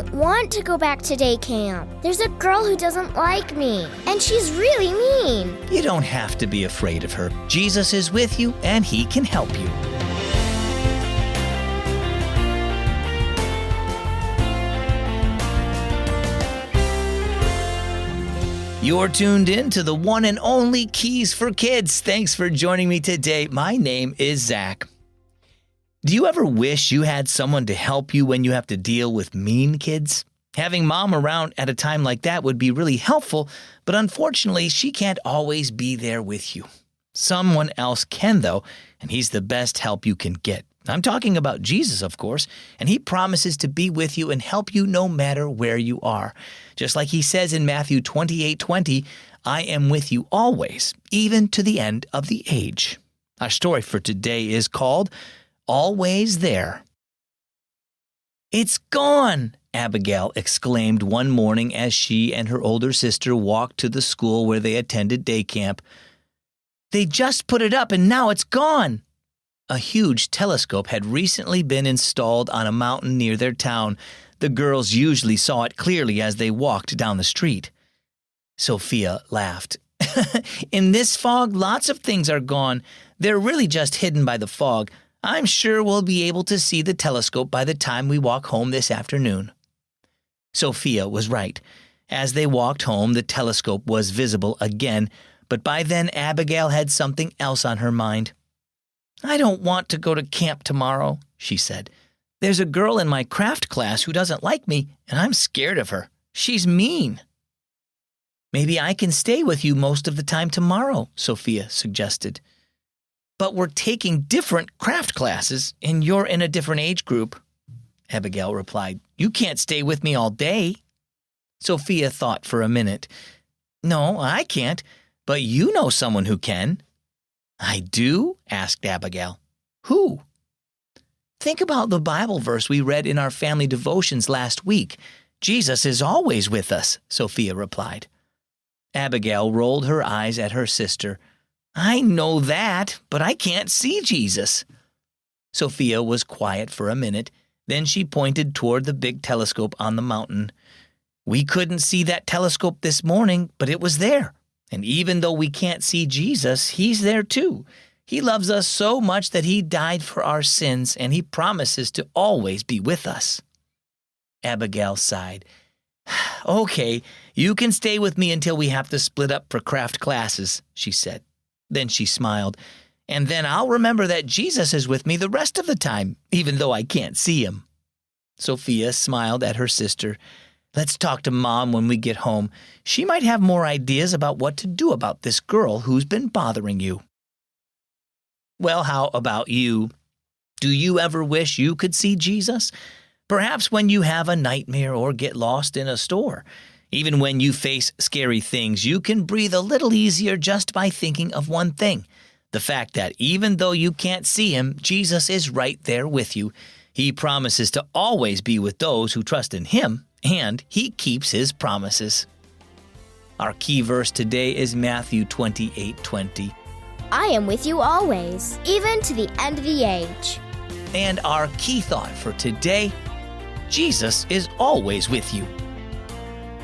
don't want to go back to day camp. There's a girl who doesn't like me, and she's really mean. You don't have to be afraid of her. Jesus is with you, and he can help you. You're tuned in to the one and only Keys for Kids. Thanks for joining me today. My name is Zach. Do you ever wish you had someone to help you when you have to deal with mean kids? Having mom around at a time like that would be really helpful, but unfortunately, she can't always be there with you. Someone else can, though, and he's the best help you can get. I'm talking about Jesus, of course, and he promises to be with you and help you no matter where you are. Just like he says in Matthew 28:20, I am with you always, even to the end of the age. Our story for today is called Always There. It's gone, Abigail exclaimed one morning as she and her older sister walked to the school where they attended day camp. They just put it up and now it's gone. A huge telescope had recently been installed on a mountain near their town. The girls usually saw it clearly as they walked down the street. Sophia laughed. In this fog, lots of things are gone. They're really just hidden by the fog. I'm sure we'll be able to see the telescope by the time we walk home this afternoon. Sophia was right. As they walked home, the telescope was visible again, but by then Abigail had something else on her mind. I don't want to go to camp tomorrow, she said. There's a girl in my craft class who doesn't like me, and I'm scared of her. She's mean. Maybe I can stay with you most of the time tomorrow, Sophia suggested. But we're taking different craft classes, and you're in a different age group, Abigail replied. You can't stay with me all day. Sophia thought for a minute. No, I can't, but you know someone who can. I do? Asked Abigail. Who? Think about the Bible verse we read in our family devotions last week. Jesus is always with us, Sophia replied. Abigail rolled her eyes at her sister. I know that, but I can't see Jesus. Sophia was quiet for a minute. Then she pointed toward the big telescope on the mountain. We couldn't see that telescope this morning, but it was there. And even though we can't see Jesus, he's there too. He loves us so much that he died for our sins, and he promises to always be with us. Abigail sighed. Okay, you can stay with me until we have to split up for craft classes, she said. Then she smiled. And then I'll remember that Jesus is with me the rest of the time, even though I can't see him. Sophia smiled at her sister. Let's talk to Mom when we get home. She might have more ideas about what to do about this girl who's been bothering you. Well, how about you? Do you ever wish you could see Jesus? Perhaps when you have a nightmare or get lost in a store. Even when you face scary things, you can breathe a little easier just by thinking of one thing. The fact that even though you can't see him, Jesus is right there with you. He promises to always be with those who trust in him, and he keeps his promises. Our key verse today is Matthew 28:20. I am with you always, even to the end of the age. And our key thought for today, Jesus is always with you.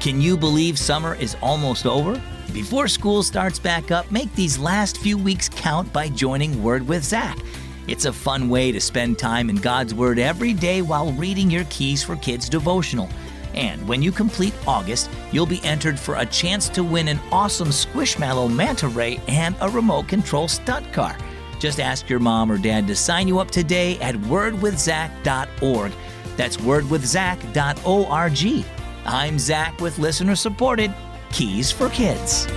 Can you believe summer is almost over? Before school starts back up, make these last few weeks count by joining Word with Zach. It's a fun way to spend time in God's Word every day while reading your Keys for Kids devotional. And when you complete August, you'll be entered for a chance to win an awesome Squishmallow manta ray and a remote control stunt car. Just ask your mom or dad to sign you up today at wordwithzach.org. That's wordwithzach.org. I'm Zach with listener-supported Keys for Kids.